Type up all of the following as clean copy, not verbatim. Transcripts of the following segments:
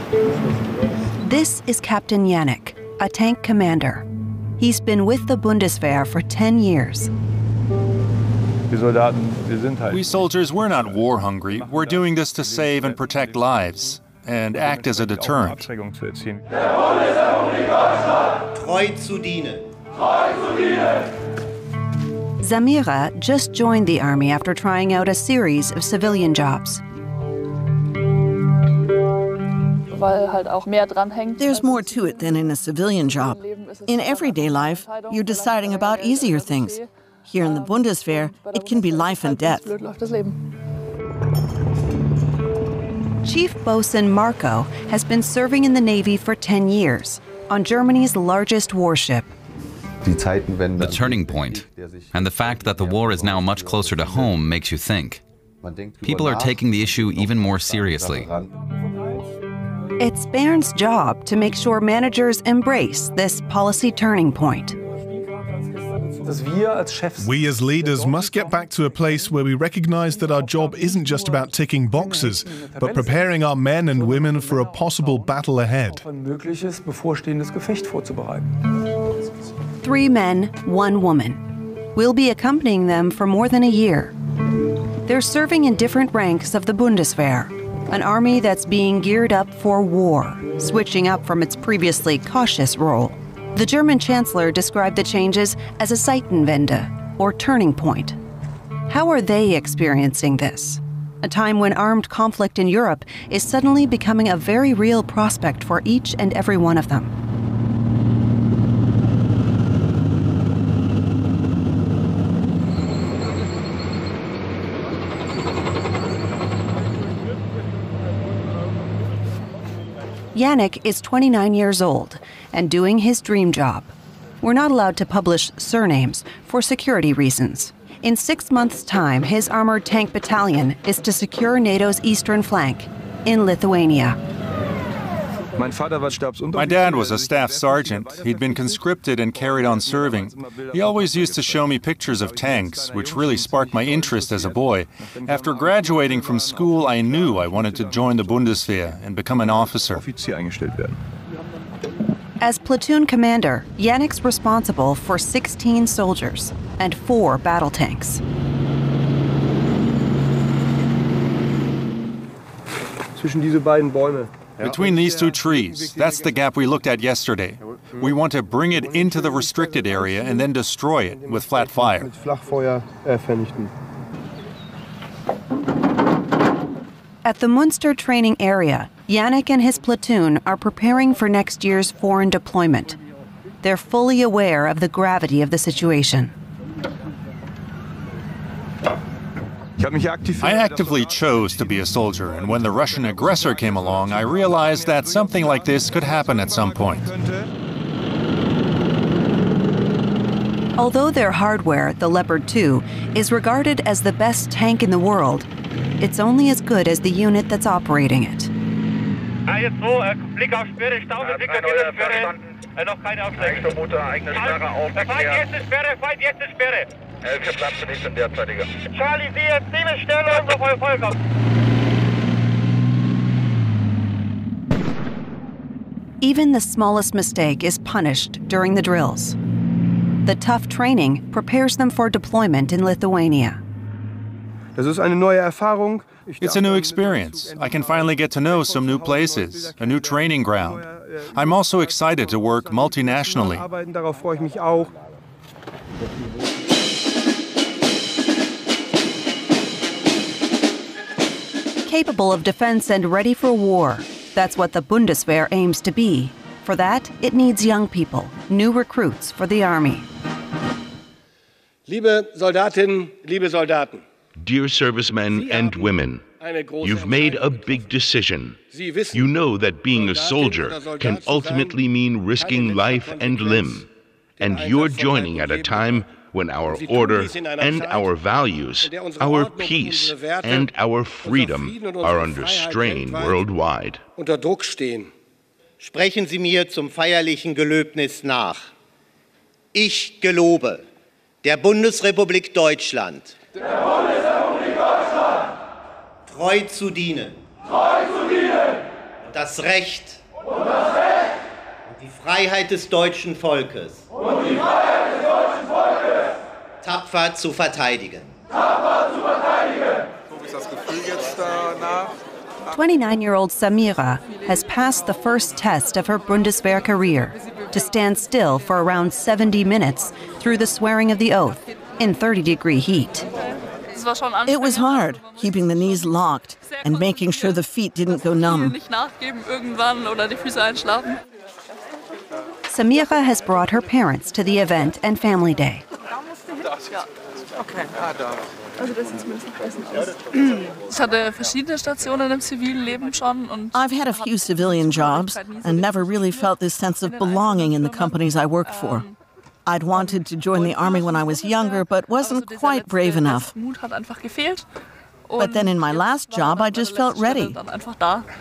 This is Captain Yannick, a tank commander. He's been with the Bundeswehr for 10 years. We soldiers, we're not war hungry. We're doing this to save and protect lives and act as a deterrent. Treu zu dienen. Samira just joined the army after trying out a series of civilian jobs. There's more to it than in a civilian job. In everyday life, you're deciding about easier things. Here in the Bundeswehr, it can be life and death. Chief Bosun Marco has been serving in the Navy for 10 years on Germany's largest warship. The turning point, and the fact that the war is now much closer to home makes you think. People are taking the issue even more seriously. It's Bernd's job to make sure managers embrace this policy turning point. We as leaders must get back to a place where we recognize that our job isn't just about ticking boxes, but preparing our men and women for a possible battle ahead. 3 men, 1 woman. We'll be accompanying them for more than a year. They're serving in different ranks of the Bundeswehr, an army that's being geared up for war, switching up from its previously cautious role. The German Chancellor described the changes as a Zeitenwende, or turning point. How are they experiencing this? A time when armed conflict in Europe is suddenly becoming a very real prospect for each and every one of them. Yannick is 29 years old and doing his dream job. We're not allowed to publish surnames for security reasons. In 6 months' time, his armored tank battalion is to secure NATO's eastern flank in Lithuania. My dad was a staff sergeant. He'd been conscripted and carried on serving. He always used to show me pictures of tanks, which really sparked my interest as a boy. After graduating from school, I knew I wanted to join the Bundeswehr and become an officer. As platoon commander, Yannick's responsible for 16 soldiers and 4 battle tanks. Between these 2 trees, that's the gap we looked at yesterday. We want to bring it into the restricted area and then destroy it with flat fire. At the Münster training area, Yannick and his platoon are preparing for next year's foreign deployment. They're fully aware of the gravity of the situation. I actively chose to be a soldier, and when the Russian aggressor came along, I realized that something like this could happen at some point. Although their hardware, the Leopard 2, is regarded as the best tank in the world, it's only as good as the unit that's operating it. Even the smallest mistake is punished during the drills. The tough training prepares them for deployment in Lithuania. It's a new experience. I can finally get to know some new places, a new training ground. I'm also excited to work multinationally. Capable of defense and ready for war. That's what the Bundeswehr aims to be. For that, it needs young people, new recruits for the army. Liebe Soldatinnen, liebe Soldaten. Dear servicemen and women, you've made a big decision. You know that being a soldier can ultimately mean risking life and limb. And you're joining at a time when our order and our values, our peace and our freedom are under strain worldwide. Unter Druck stehen. Sprechen Sie mir zum feierlichen Gelöbnis nach. Ich gelobe der Bundesrepublik Deutschland, treu zu dienen, das Recht und die Freiheit des deutschen Volkes tapfer zu verteidigen. 29-year-old Samira has passed the first test of her Bundeswehr career, to stand still for around 70 minutes through the swearing of the oath in 30-degree heat. It was hard, keeping the knees locked and making sure the feet didn't go numb. Samira has brought her parents to the event and family day. I've had a few civilian jobs and never really felt this sense of belonging in the companies I worked for. I'd wanted to join the army when I was younger, but wasn't quite brave enough. But then in my last job, I just felt ready.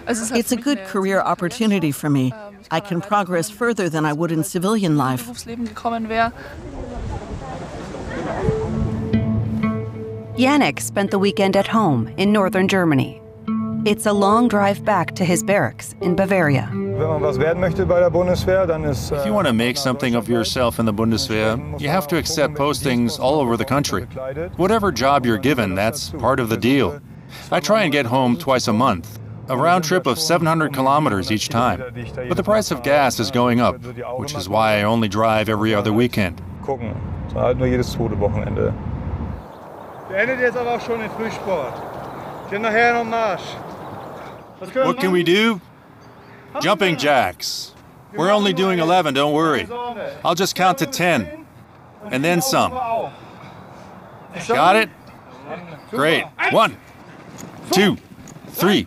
It's a good career opportunity for me. I can progress further than I would in civilian life. Yannick spent the weekend at home in northern Germany. It's a long drive back to his barracks in Bavaria. If you want to make something of yourself in the Bundeswehr, you have to accept postings all over the country. Whatever job you're given, that's part of the deal. I try and get home twice a month, a round trip of 700 kilometers each time. But the price of gas is going up, which is why I only drive every other weekend. What can we do? Jumping jacks. We're only doing 11, don't worry. I'll just count to 10. And then some. Got it? Great. 1, 2, 3,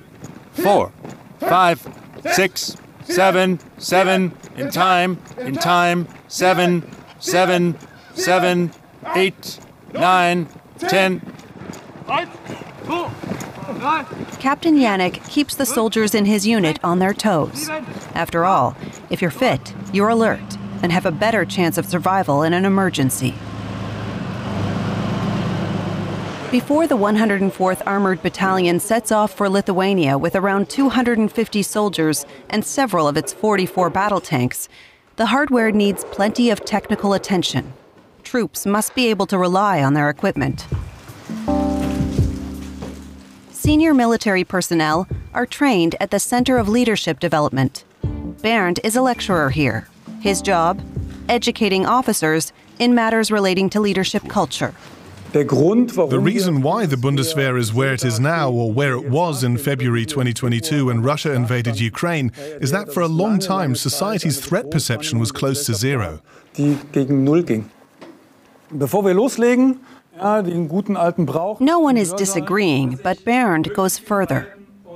4, 5, 6, 7, 7, in time, 7, 7, 7, 8, 9, 10. Captain Yannick keeps the soldiers in his unit on their toes. After all, if you're fit, you're alert and have a better chance of survival in an emergency. Before the 104th Armored Battalion sets off for Lithuania with around 250 soldiers and several of its 44 battle tanks, the hardware needs plenty of technical attention. Troops must be able to rely on their equipment. Senior military personnel are trained at the Center of Leadership Development. Bernd is a lecturer here. His job? Educating officers in matters relating to leadership culture. The reason why the Bundeswehr is where it is now, or where it was in February 2022 when Russia invaded Ukraine, is that for a long time society's threat perception was close to zero. No one is disagreeing, but Bernd goes further.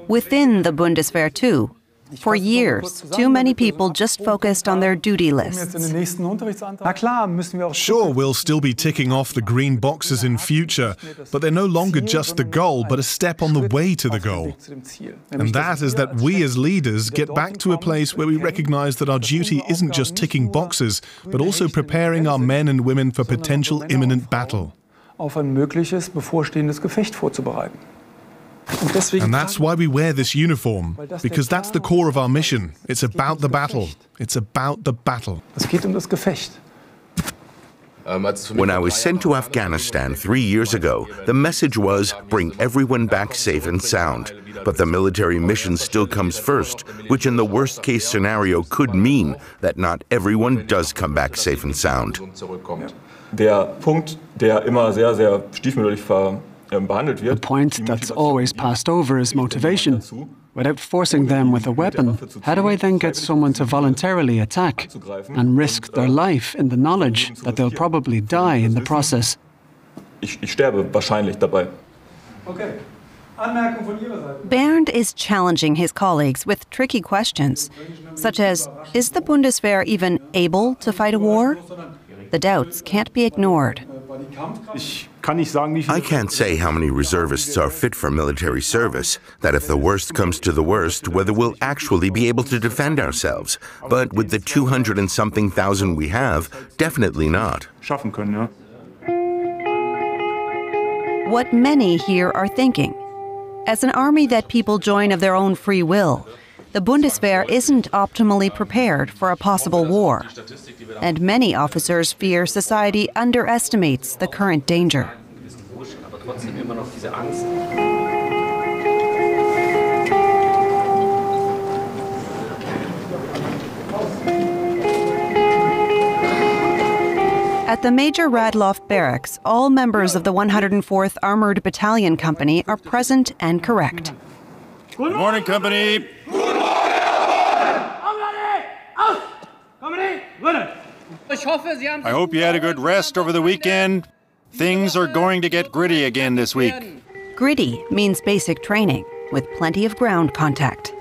Within the Bundeswehr, too. For years, too many people just focused on their duty lists. Sure, we'll still be ticking off the green boxes in future, but they're no longer just the goal, but a step on the way to the goal. And that is that we as leaders get back to a place where we recognize that our duty isn't just ticking boxes, but also preparing our men and women for potential imminent battle. And that's why we wear this uniform, because that's the core of our mission. It's about the battle. It's about the battle. When I was sent to Afghanistan 3 years ago, the message was, bring everyone back safe and sound. But the military mission still comes first, which in the worst-case scenario could mean that not everyone does come back safe and sound. The point that's always passed over is motivation. Without forcing them with a weapon, how do I then get someone to voluntarily attack and risk their life in the knowledge that they'll probably die in the process? Bernd is challenging his colleagues with tricky questions, such as, is the Bundeswehr even able to fight a war? The doubts can't be ignored. I can't say how many reservists are fit for military service, that if the worst comes to the worst, whether we'll actually be able to defend ourselves. But with the 200 and something thousand we have, definitely not. What many here are thinking. As an army that people join of their own free will, the Bundeswehr isn't optimally prepared for a possible war, and many officers fear society underestimates the current danger. At the Major Radloff Barracks, all members of the 104th Armored Battalion Company are present and correct. Good morning, company. Good morning, I hope you had a good rest over the weekend. Things are going to get gritty again this week. Gritty means basic training, with plenty of ground contact.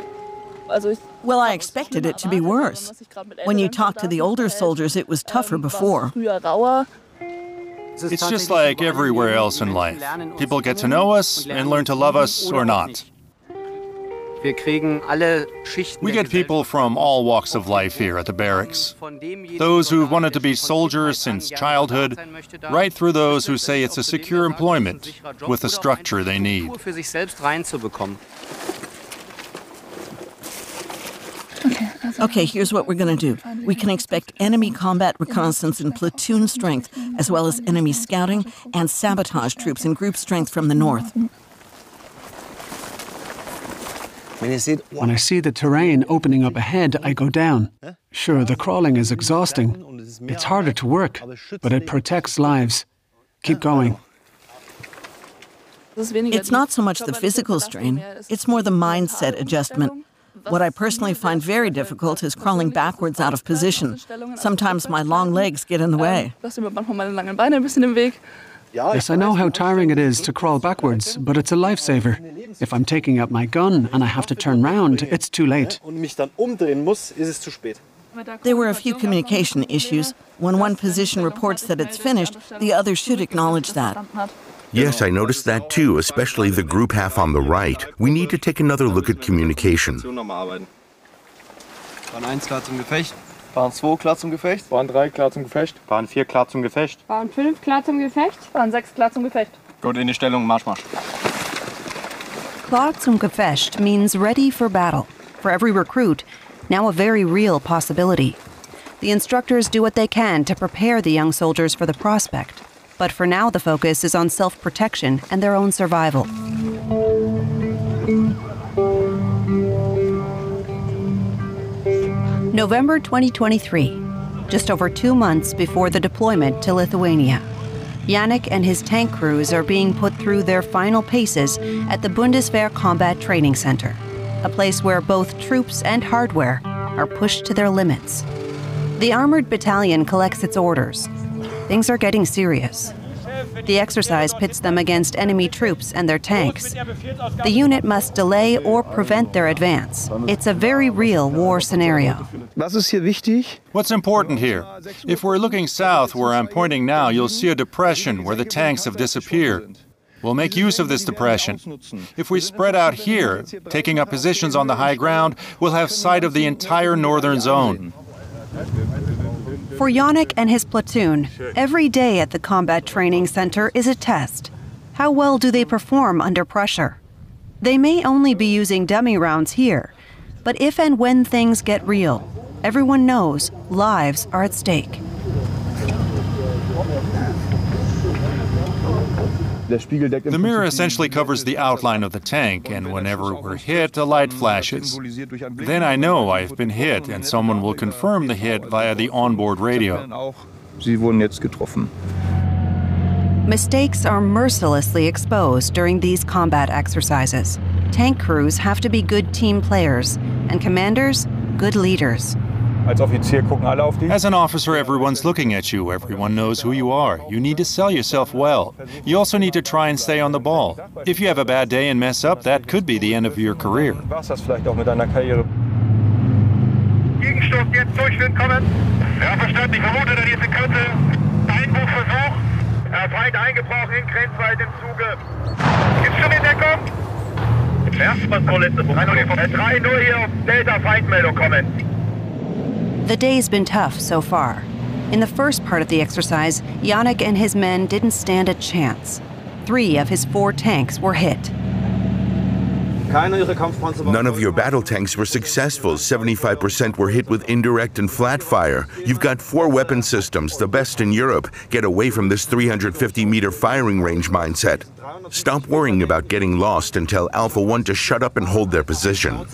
Well, I expected it to be worse. When you talk to the older soldiers, it was tougher before. It's just like everywhere else in life. People get to know us and learn to love us or not. We get people from all walks of life here at the barracks. Those who've wanted to be soldiers since childhood, right through those who say it's a secure employment with the structure they need. Okay, here's what we're going to do. We can expect enemy combat reconnaissance in platoon strength, as well as enemy scouting and sabotage troops in group strength from the north. When I see the terrain opening up ahead, I go down. Sure, the crawling is exhausting. It's harder to work, but it protects lives. Keep going. It's not so much the physical strain, it's more the mindset adjustment. What I personally find very difficult is crawling backwards out of position. Sometimes my long legs get in the way. Yes, I know how tiring it is to crawl backwards, but it's a lifesaver. If I'm taking out my gun and I have to turn round, it's too late. There were a few communication issues. When one position reports that it's finished, the other should acknowledge that. Yes, I noticed that too, especially the group half on the right. We need to take another look at communication. Bahn 1 klar zum Gefecht. Bahn 2 klar zum Gefecht. Bahn 3 klar zum Gefecht. Bahn 4 klar zum Gefecht. Bahn 5 klar zum Gefecht. Bahn 6 klar zum Gefecht. Gut, in die Stellung, Marsch, Marsch. Klar zum Gefecht means ready for battle. For every recruit, now a very real possibility. The instructors do what they can to prepare the young soldiers for the prospect. But for now, the focus is on self-protection and their own survival. November 2023, just over 2 months before the deployment to Lithuania. Yannick and his tank crews are being put through their final paces at the Bundeswehr Combat Training Center, a place where both troops and hardware are pushed to their limits. The armored battalion collects its orders. Things are getting serious. The exercise pits them against enemy troops and their tanks. The unit must delay or prevent their advance. It's a very real war scenario. What's important here? If we're looking south where I'm pointing now, you'll see a depression where the tanks have disappeared. We'll make use of this depression. If we spread out here, taking up positions on the high ground, we'll have sight of the entire northern zone. For Yannick and his platoon, every day at the Combat Training Center is a test. How well do they perform under pressure? They may only be using dummy rounds here, but if and when things get real, everyone knows lives are at stake. The mirror essentially covers the outline of the tank, and whenever we're hit, a light flashes. Then I know I've been hit, and someone will confirm the hit via the onboard radio. Mistakes are mercilessly exposed during these combat exercises. Tank crews have to be good team players, and commanders, good leaders. As an officer, everyone's looking at you. Everyone knows who you are. You need to sell yourself well. You also need to try and stay on the ball. If you have a bad day and mess up, that could be the end of your career. Gegenstoß jetzt durchführen kommen. Ja, verstanden. Ich vermute, dass jetzt in Kürze Einbruchversuch. Feind eingebrochen in Grenzwald im Zuge. Gibt's schon in Deckung? Ja, was soll letzte 3-0 hier auf Delta Feindmeldung kommen. The day's been tough so far. In the first part of the exercise, Yannick and his men didn't stand a chance. 3 of his 4 tanks were hit. None of your battle tanks were successful. 75% were hit with indirect and flat fire. You've got 4 weapon systems, the best in Europe. Get away from this 350-meter firing range mindset. Stop worrying about getting lost and tell Alpha 1 to shut up and hold their position.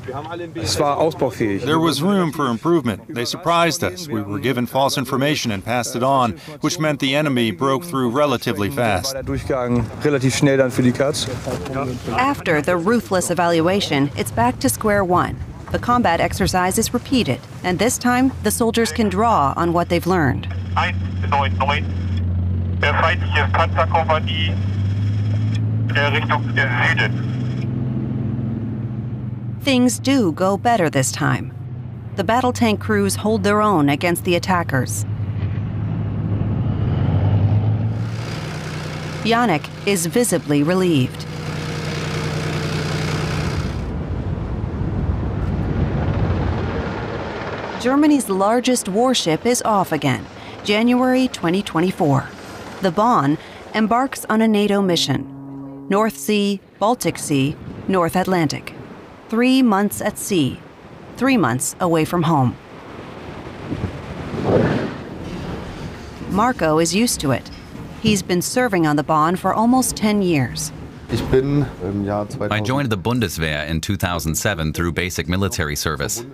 There was room for improvement. They surprised us. We were given false information and passed it on, which meant the enemy broke through relatively fast. After the ruthless evaluation, it's back to square one. The combat exercise is repeated, and this time the soldiers can draw on what they've learned. 199. Der feindliche Panzerkompanie Richtung Süden. Things do go better this time. The battle tank crews hold their own against the attackers. Yannick is visibly relieved. Germany's largest warship is off again, January 2024. The Bonn embarks on a NATO mission. North Sea, Baltic Sea, North Atlantic. 3 months at sea, 3 months away from home. Marco is used to it. He's been serving on the Bonn for almost 10 years. I joined the Bundeswehr in 2007 through basic military service.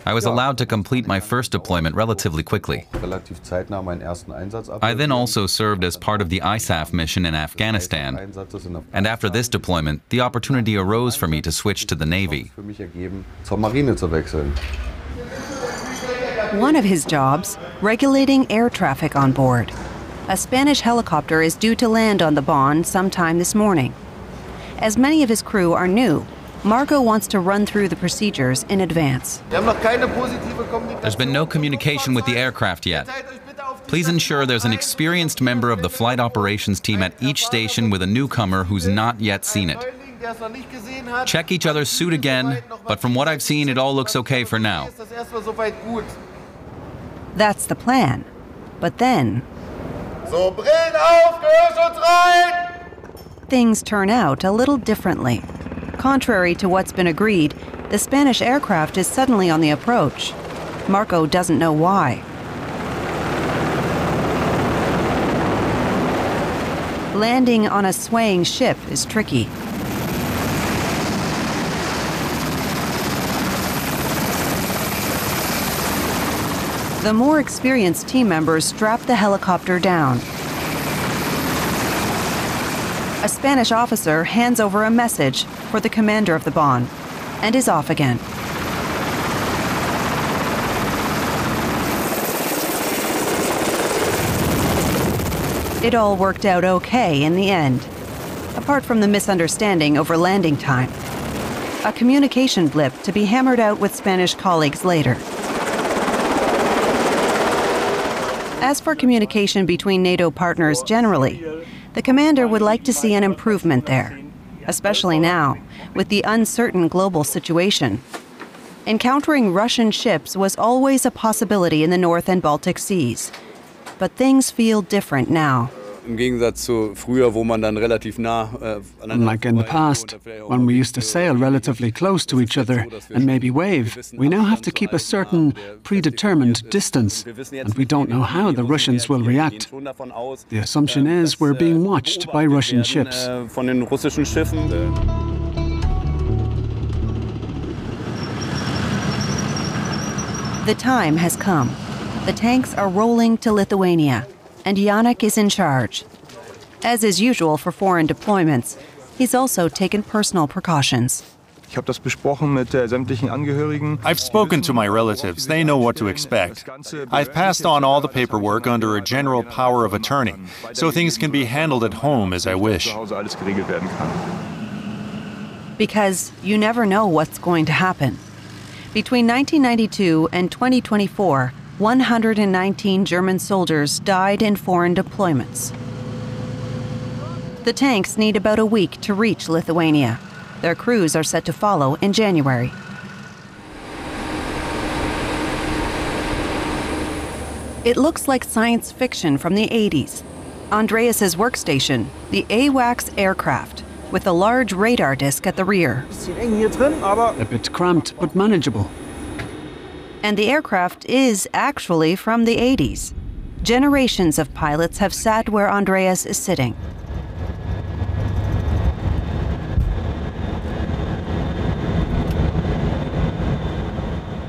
I was allowed to complete my first deployment relatively quickly. I then also served as part of the ISAF mission in Afghanistan. And after this deployment, the opportunity arose for me to switch to the Navy. One of his jobs, regulating air traffic on board. A Spanish helicopter is due to land on the Bonn sometime this morning. As many of his crew are new, Marco wants to run through the procedures in advance. There's been no communication with the aircraft yet. Please ensure there's an experienced member of the flight operations team at each station with a newcomer who's not yet seen it. Check each other's suit again, but from what I've seen, it all looks okay for now. That's the plan. But then things turn out a little differently. Contrary to what's been agreed, the Spanish aircraft is suddenly on the approach. Marco doesn't know why. Landing on a swaying ship is tricky. The more experienced team members strap the helicopter down. A Spanish officer hands over a message for the commander of the Bonn and is off again. It all worked out okay in the end, apart from the misunderstanding over landing time. A communication blip to be hammered out with Spanish colleagues later. As for communication between NATO partners generally, the commander would like to see an improvement there, especially now, with the uncertain global situation. Encountering Russian ships was always a possibility in the North and Baltic Seas, but things feel different now. Unlike in the past, when we used to sail relatively close to each other and maybe wave, we now have to keep a certain predetermined distance, and we don't know how the Russians will react. The assumption is we're being watched by Russian ships. The time has come. The tanks are rolling to Lithuania, and Yannick is in charge. As is usual for foreign deployments, he's also taken personal precautions. I've spoken to my relatives. They know what to expect. I've passed on all the paperwork under a general power of attorney, so things can be handled at home as I wish. Because you never know what's going to happen. Between 1992 and 2024, 119 German soldiers died in foreign deployments. The tanks need about a week to reach Lithuania. Their crews are set to follow in January. It looks like science fiction from the 80s. Andreas's workstation, the AWACS aircraft, with a large radar disc at the rear. A bit cramped, but manageable. And the aircraft is actually from the 80s. Generations of pilots have sat where Andreas is sitting.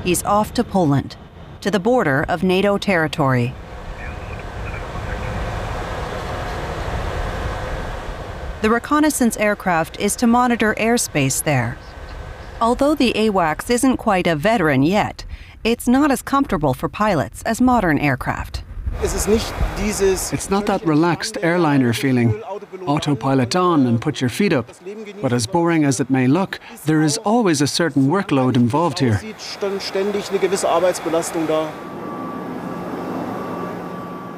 He's off to Poland, to the border of NATO territory. The reconnaissance aircraft is to monitor airspace there. Although the AWACS isn't quite a veteran yet, it's not as comfortable for pilots as modern aircraft. It's not that relaxed airliner feeling. Autopilot on and put your feet up. But as boring as it may look, there is always a certain workload involved here.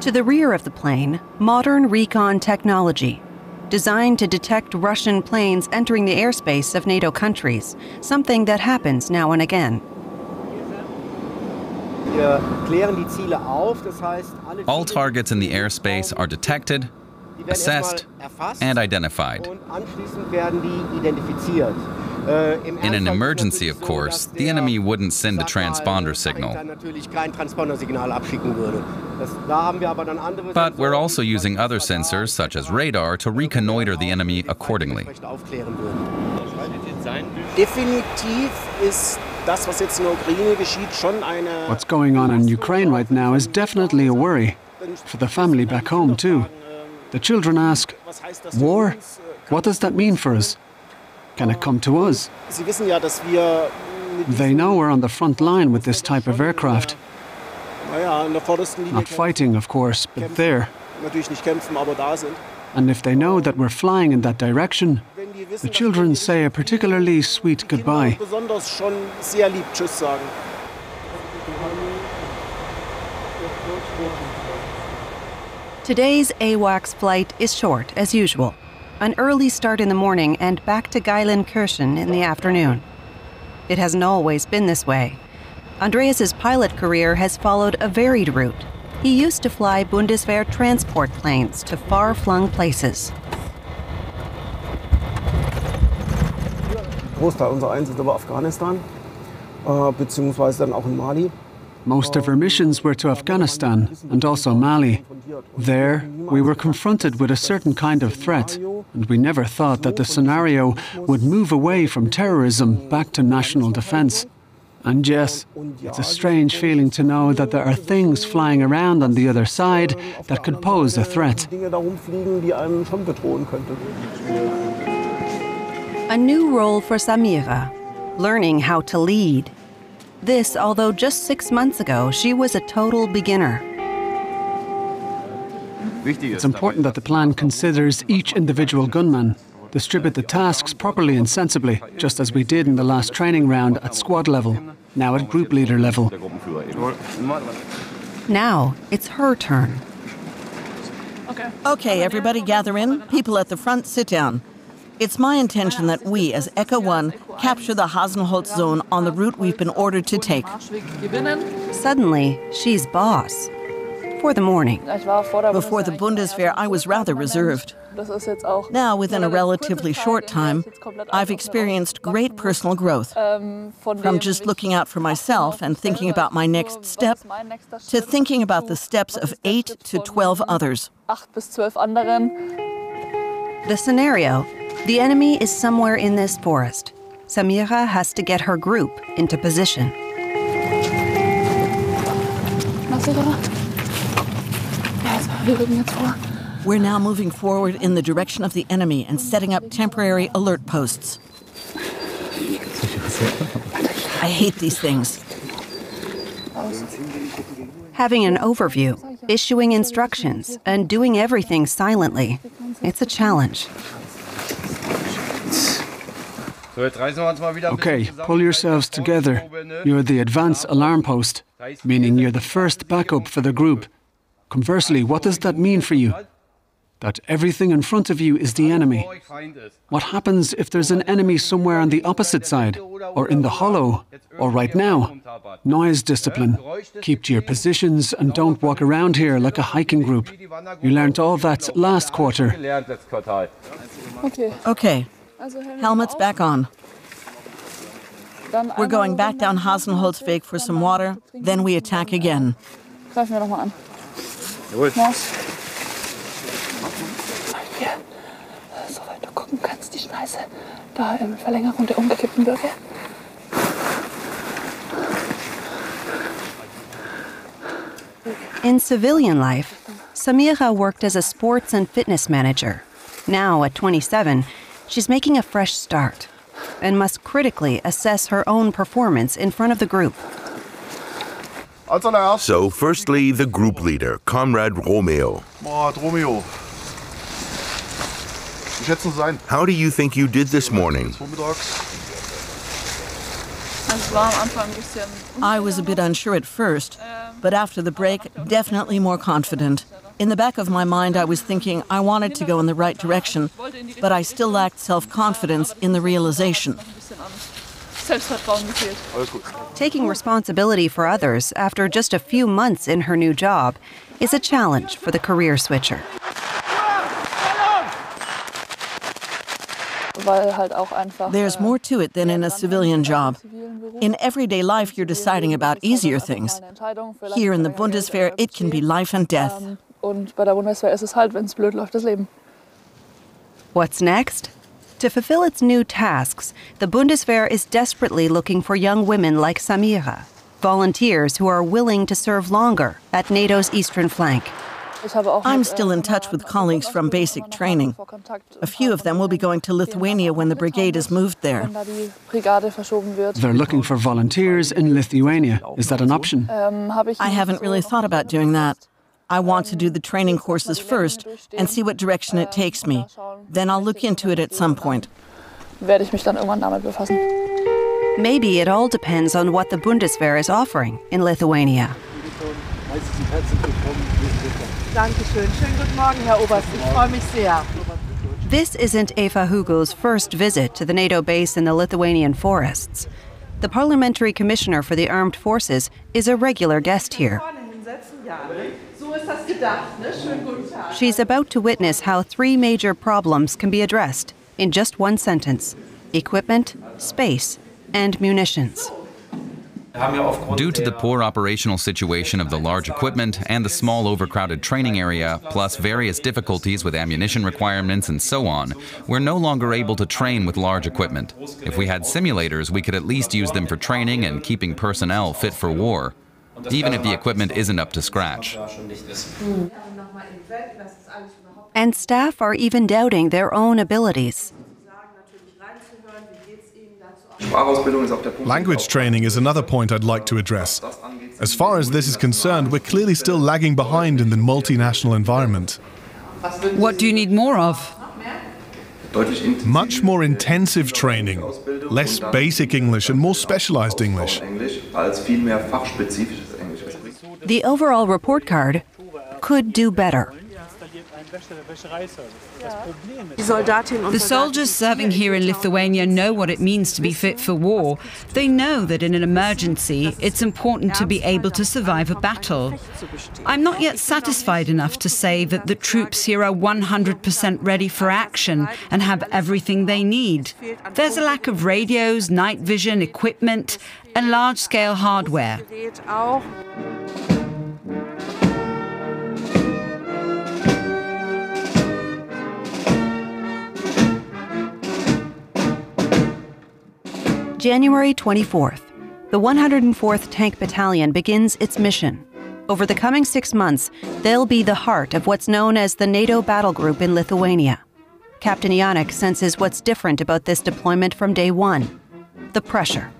To the rear of the plane, modern recon technology, designed to detect Russian planes entering the airspace of NATO countries, something that happens now and again. All targets in the airspace are detected, assessed, and identified. In an emergency, of course, the enemy wouldn't send a transponder signal. But we're also using other sensors, such as radar, to reconnoiter the enemy accordingly. What's going on in Ukraine right now is definitely a worry. For the family back home, too. The children ask, war? What does that mean for us? Can it come to us? They know we're on the front line with this type of aircraft. Not fighting, of course, but there. And if they know that we're flying in that direction, the children say a particularly sweet goodbye. Today's AWACS flight is short, as usual. An early start in the morning and back to Geilenkirchen in the afternoon. It hasn't always been this way. Andreas's pilot career has followed a varied route. He used to fly Bundeswehr transport planes to far-flung places. Großteil unserer Einsätze war Afghanistan, beziehungsweise dann auch in Mali. Most of our missions were to Afghanistan and also Mali. There, we were confronted with a certain kind of threat, and we never thought that the scenario would move away from terrorism back to national defense. And yes, it's a strange feeling to know that there are things flying around on the other side that could pose a threat. A new role for Samira, learning how to lead. This, although just 6 months ago, she was a total beginner. It's important that the plan considers each individual gunman, distribute the tasks properly and sensibly, just as we did in the last training round at squad level, now at group leader level. Now, it's her turn. Okay, everybody gather in. People at the front, sit down. It's my intention that we, as Eka 1, capture the Hasenholz zone on the route we've been ordered to take. Suddenly, she's boss. For the morning. Before the Bundeswehr, I was rather reserved. Now, within a relatively short time, I've experienced great personal growth. From just looking out for myself and thinking about my next step, to thinking about the steps of 8 to 12 others. The scenario: the enemy is somewhere in this forest. Samira has to get her group into position. We're now moving forward in the direction of the enemy and setting up temporary alert posts. I hate these things. Having an overview, issuing instructions, and doing everything silently. It's a challenge. Okay, pull yourselves together. You're the advance alarm post, meaning you're the first backup for the group. Conversely, what does that mean for you? That everything in front of you is the enemy. What happens if there's an enemy somewhere on the opposite side, or in the hollow, or right now? Noise discipline. Keep to your positions and don't walk around here like a hiking group. You learned all that last quarter. Okay, Helmets back on. We're going back down Hasenholzweg for some water, then we attack again. Greifen wir nochmal an. Jawohl. Hier, soweit du gucken kannst, die Schneise da in Verlängerung der umgekippten Birke. In civilian life, Samira worked as a sports and fitness manager. Now, at 27, she's making a fresh start and must critically assess her own performance in front of the group. So, firstly, the group leader, Comrade Romeo. How do you think you did this morning? I was a bit unsure at first, but after the break, definitely more confident. In the back of my mind, I was thinking I wanted to go in the right direction, but I still lacked self-confidence in the realization. Taking responsibility for others after just a few months in her new job is a challenge for the career switcher. There's more to it than in a civilian job. In everyday life, you're deciding about easier things. Here in the Bundeswehr, it can be life and death. What's next? To fulfill its new tasks, the Bundeswehr is desperately looking for young women like Samira, volunteers who are willing to serve longer at NATO's eastern flank. I'm still in touch with colleagues from basic training. A few of them will be going to Lithuania when the brigade is moved there. They're looking for volunteers in Lithuania. Is that an option? I haven't really thought about doing that. I want to do the training courses first and see what direction it takes me. Then I'll look into it at some point. Maybe it all depends on what the Bundeswehr is offering in Lithuania. This isn't Eva Hugel's first visit to the NATO base in the Lithuanian forests. The Parliamentary Commissioner for the Armed Forces is a regular guest here. She's about to witness how three major problems can be addressed in just one sentence: equipment, space, and munitions. Due to the poor operational situation of the large equipment and the small overcrowded training area, plus various difficulties with ammunition requirements and so on, we're no longer able to train with large equipment. If we had simulators, we could at least use them for training and keeping personnel fit for war, even if the equipment isn't up to scratch. And staff are even doubting their own abilities. Language training is another point I'd like to address. As far as this is concerned, we're clearly still lagging behind in the multinational environment. What do you need more of? Much more intensive training, less basic English and more specialized English. The overall report card could do better. The soldiers serving here in Lithuania know what it means to be fit for war. They know that in an emergency, it's important to be able to survive a battle. I'm not yet satisfied enough to say that the troops here are 100% ready for action and have everything they need. There's a lack of radios, night vision, equipment, and large-scale hardware. January 24th, the 104th Tank Battalion begins its mission. Over the coming 6 months, they'll be the heart of what's known as the NATO battle group in Lithuania. Captain Yannick senses what's different about this deployment from day one: the pressure.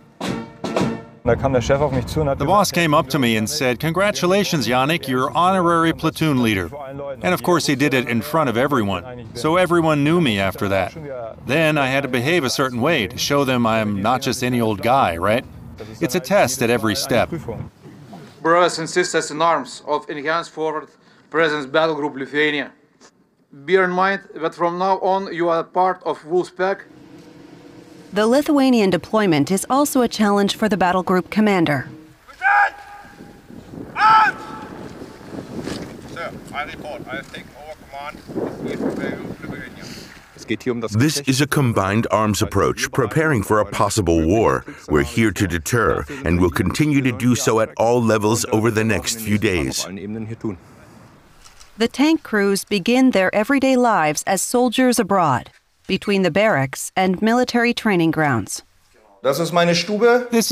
The boss came up to me and said, "Congratulations, Yannick, you're honorary platoon leader." And of course he did it in front of everyone, so everyone knew me after that. Then I had to behave a certain way to show them I'm not just any old guy, right? It's a test at every step. Brothers and sisters in arms of Enhanced Forward Presence Battle Group Lithuania, bear in mind that from now on you are part of Wolfpack. The Lithuanian deployment is also a challenge for the battle group commander. Sir, I report. I take over command. This is a combined arms approach, preparing for a possible war. We're here to deter, and will continue to do so at all levels over the next few days. The tank crews begin their everyday lives as soldiers abroad, between the barracks and military training grounds. This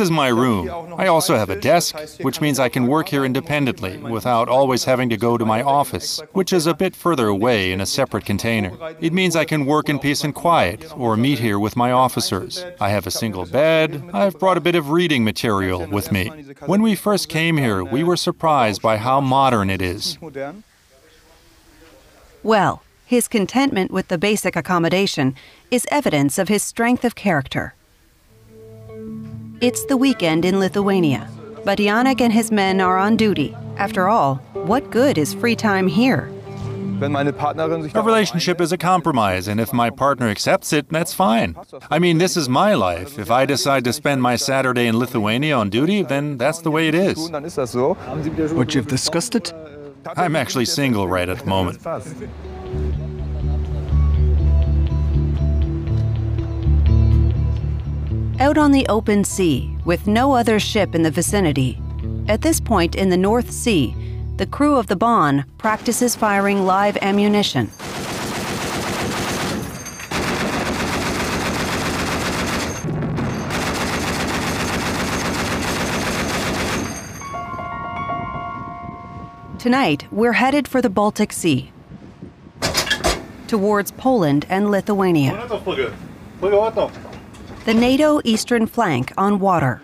is my room. I also have a desk, which means I can work here independently without always having to go to my office, which is a bit further away in a separate container. It means I can work in peace and quiet or meet here with my officers. I have a single bed. I've brought a bit of reading material with me. When we first came here, we were surprised by how modern it is. Well, his contentment with the basic accommodation is evidence of his strength of character. It's the weekend in Lithuania, but Yannick and his men are on duty. After all, what good is free time here? A relationship is a compromise, and if my partner accepts it, that's fine. I mean, this is my life. If I decide to spend my Saturday in Lithuania on duty, then that's the way it is. But you've discussed it? I'm actually single right at the moment. Out on the open sea, with no other ship in the vicinity, at this point in the North Sea, the crew of the Bon practices firing live ammunition. Tonight, we're headed for the Baltic Sea, towards Poland and Lithuania. The NATO eastern flank on water,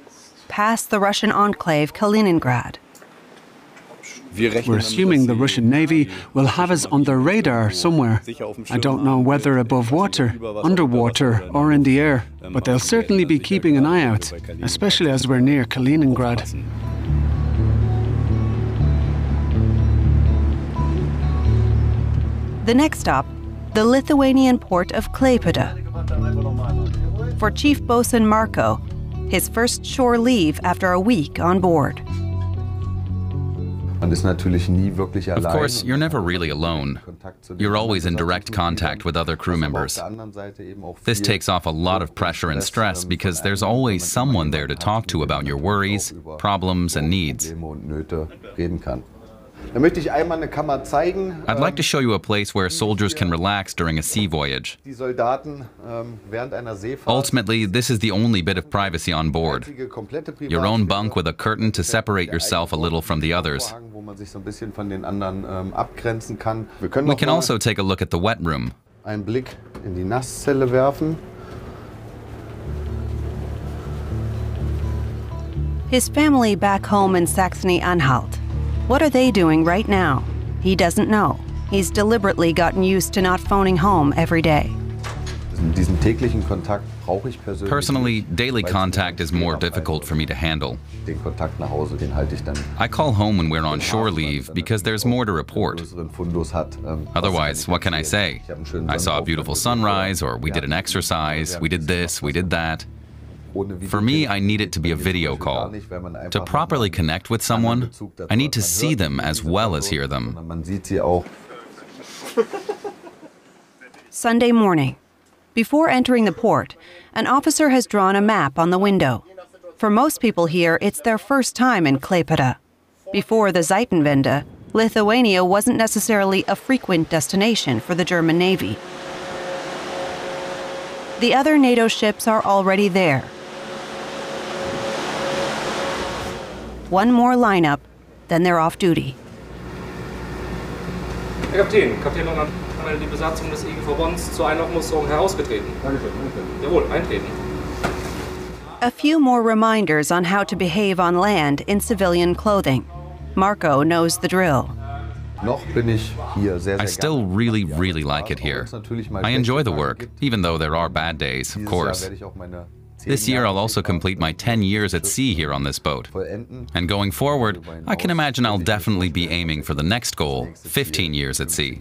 past the Russian enclave Kaliningrad. We're assuming the Russian Navy will have us on their radar somewhere. I don't know whether above water, underwater, or in the air, but they'll certainly be keeping an eye out, especially as we're near Kaliningrad. The next stop, the Lithuanian port of Klaipėda. For Chief Bosun Marco, his first shore leave after a week on board. Of course, you're never really alone. You're always in direct contact with other crew members. This takes off a lot of pressure and stress because there's always someone there to talk to about your worries, problems, and needs. I'd like to show you a place where soldiers can relax during a sea voyage. Ultimately, this is the only bit of privacy on board. Your own bunk with a curtain to separate yourself a little from the others. We can also take a look at the wet room. His family back home in Saxony-Anhalt. What are they doing right now? He doesn't know. He's deliberately gotten used to not phoning home every day. Personally, daily contact is more difficult for me to handle. I call home when we're on shore leave because there's more to report. Otherwise, what can I say? I saw a beautiful sunrise, or we did an exercise, we did this, we did that. For me, I need it to be a video call. To properly connect with someone, I need to see them as well as hear them. Sunday morning. Before entering the port, an officer has drawn a map on the window. For most people here, it's their first time in Klaipėda. Before the Zeitenwende, Lithuania wasn't necessarily a frequent destination for the German Navy. The other NATO ships are already there. One more lineup, then they're off duty. Herr Kapitän, Kapitän London, haben die Besatzung des EGV Bonds zur Einlaufmusterung herausgetreten. Jawohl, eintreten. A few more reminders on how to behave on land in civilian clothing. Marco knows the drill. I still really like it here. I enjoy the work, even though there are bad days, of course. This year I'll also complete my 10 years at sea here on this boat. And going forward, I can imagine I'll definitely be aiming for the next goal, 15 years at sea.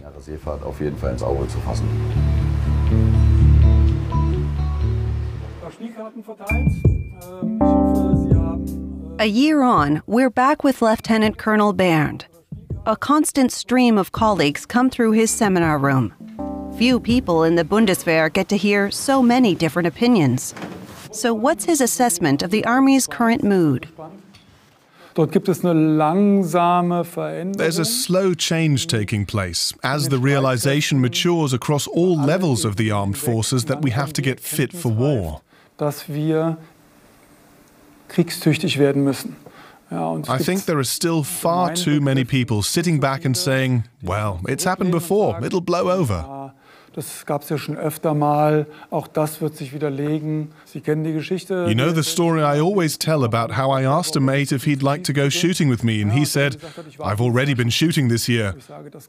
A year on, we're back with Lieutenant Colonel Bernd. A constant stream of colleagues come through his seminar room. Few people in the Bundeswehr get to hear so many different opinions. So what's his assessment of the Army's current mood? There's a slow change taking place as the realization matures across all levels of the armed forces that we have to get fit for war. I think there are still far too many people sitting back and saying, well, it's happened before, it'll blow over. You know the story I always tell about how I asked a mate if he'd like to go shooting with me, and he said, I've already been shooting this year.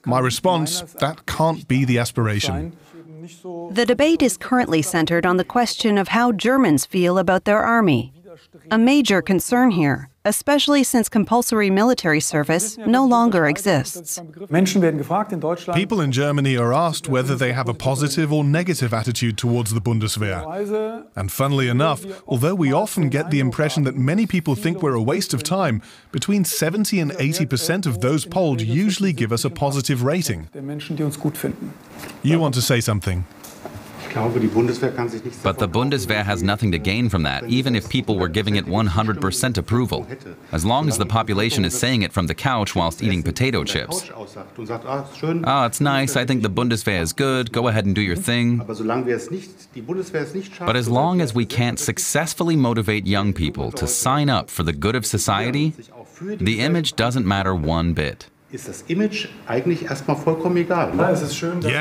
My response, that can't be the aspiration. The debate is currently centered on the question of how Germans feel about their army. A major concern here, especially since compulsory military service no longer exists. People in Germany are asked whether they have a positive or negative attitude towards the Bundeswehr. And funnily enough, although we often get the impression that many people think we're a waste of time, between 70 and 80% of those polled usually give us a positive rating. You want to say something? But the Bundeswehr has nothing to gain from that, even if people were giving it 100% approval. As long as the population is saying it from the couch whilst eating potato chips. Oh, it's nice, I think the Bundeswehr is good, go ahead and do your thing. But as long as we can't successfully motivate young people to sign up for the good of society, the image doesn't matter one bit. Yeah,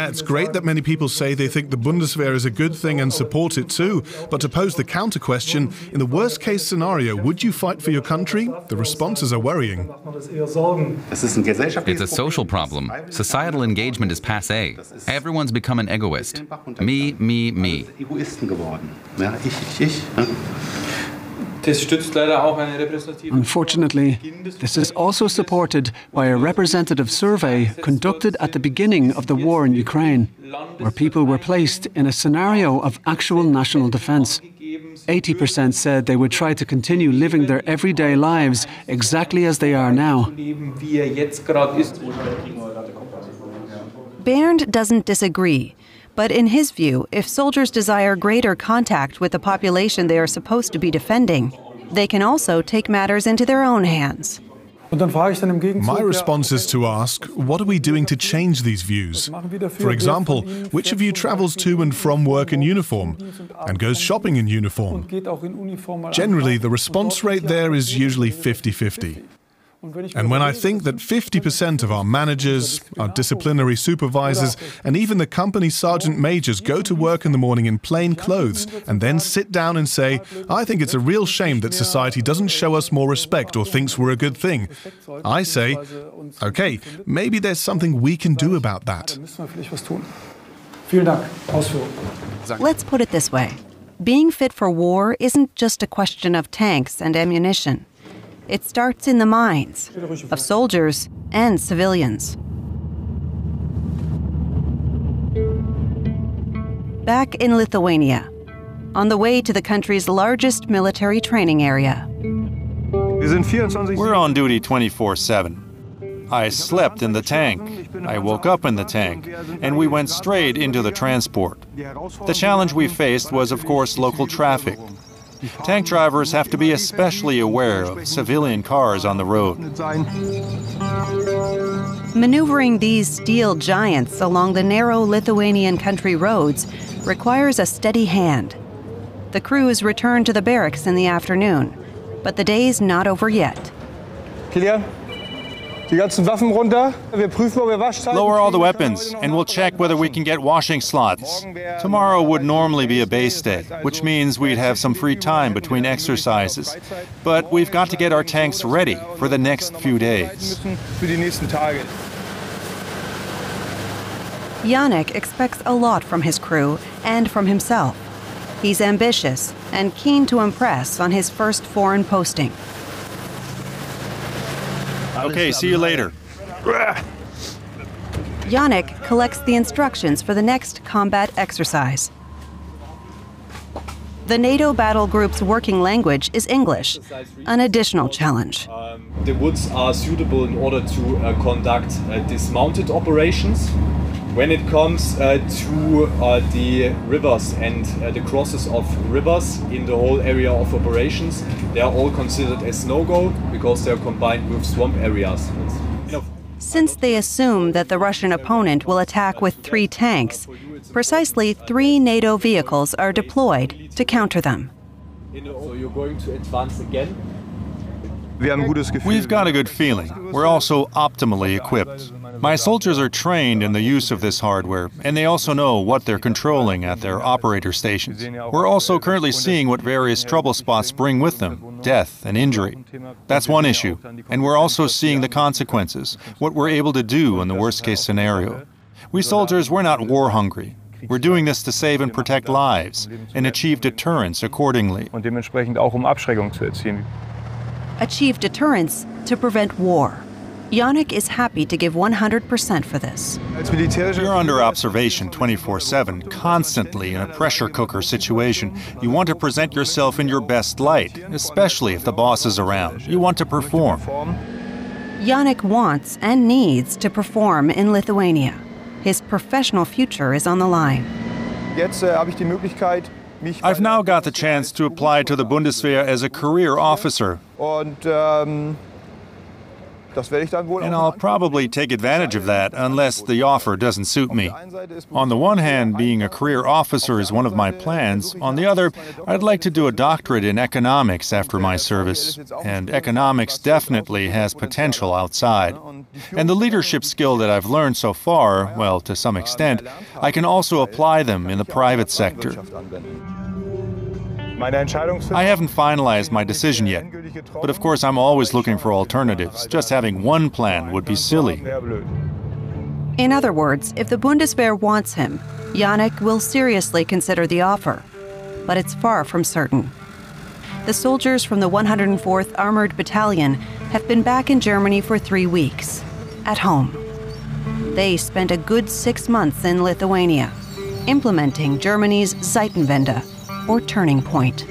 it's great that many people say they think the Bundeswehr is a good thing and support it too. But to pose the counter question, in the worst case scenario, would you fight for your country? The responses are worrying. It's a social problem. Societal engagement is passé. Everyone's become an egoist. Me, me, me. Unfortunately, this is also supported by a representative survey conducted at the beginning of the war in Ukraine, where people were placed in a scenario of actual national defense. 80% said they would try to continue living their everyday lives exactly as they are now. Bernd doesn't disagree. But in his view, if soldiers desire greater contact with the population they are supposed to be defending, they can also take matters into their own hands. My response is to ask, what are we doing to change these views? For example, which of you travels to and from work in uniform and goes shopping in uniform? Generally, the response rate there is usually 50-50. And when I think that 50% of our managers, our disciplinary supervisors, and even the company sergeant majors go to work in the morning in plain clothes and then sit down and say, I think it's a real shame that society doesn't show us more respect or thinks we're a good thing, I say, okay, maybe there's something we can do about that. Let's put it this way. Being fit for war isn't just a question of tanks and ammunition. It starts in the minds of soldiers and civilians. Back in Lithuania, on the way to the country's largest military training area. We're on duty 24/7. I slept in the tank, I woke up in the tank, and we went straight into the transport. The challenge we faced was, of course, local traffic. Tank drivers have to be especially aware of civilian cars on the road. Maneuvering these steel giants along the narrow Lithuanian country roads requires a steady hand. The crews return to the barracks in the afternoon, but the day's not over yet. Clear. Die ganzen Waffen runter. Wir prüfen, ob wir Waschzeiten. Lower all the weapons, and we'll check whether we can get washing slots. Tomorrow would normally be a base day, which means we'd have some free time between exercises. But we've got to get our tanks ready for the next few days. Yannick expects a lot from his crew and from himself. He's ambitious and keen to impress on his first foreign posting. Okay, see you later. Yannick collects the instructions for the next combat exercise. The NATO battle group's working language is English, an additional challenge. The woods are suitable in order to conduct dismounted operations. When it comes to the rivers and the crosses of rivers in the whole area of operations, they are all considered as no-go because they are combined with swamp areas. Since they assume that the Russian opponent will attack with 3 tanks, precisely 3 NATO vehicles are deployed to counter them. So you're going to advance again? We've got a good feeling. We're also optimally equipped. My soldiers are trained in the use of this hardware, and they also know what they're controlling at their operator stations. We're also currently seeing what various trouble spots bring with them, death and injury. That's one issue. And we're also seeing the consequences, what we're able to do in the worst-case scenario. We soldiers, we're not war-hungry. We're doing this to save and protect lives, and achieve deterrence accordingly. Achieve deterrence to prevent war. Yannick is happy to give 100% for this. You're under observation 24/7, constantly in a pressure cooker situation. You want to present yourself in your best light, especially if the boss is around. You want to perform. Yannick wants and needs to perform in Lithuania. His professional future is on the line. I've now got the chance to apply to the Bundeswehr as a career officer. And I'll probably take advantage of that unless the offer doesn't suit me. On the one hand, being a career officer is one of my plans. On the other, I'd like to do a doctorate in economics after my service. And economics definitely has potential outside. And the leadership skill that I've learned so far, well, to some extent, I can also apply them in the private sector. I haven't finalized my decision yet, but of course I'm always looking for alternatives. Just having one plan would be silly. In other words, if the Bundeswehr wants him, Yannick will seriously consider the offer, but it's far from certain. The soldiers from the 104th Armored Battalion have been back in Germany for 3 weeks, at home. They spent a good 6 months in Lithuania, implementing Germany's Zeitenwende, or turning point.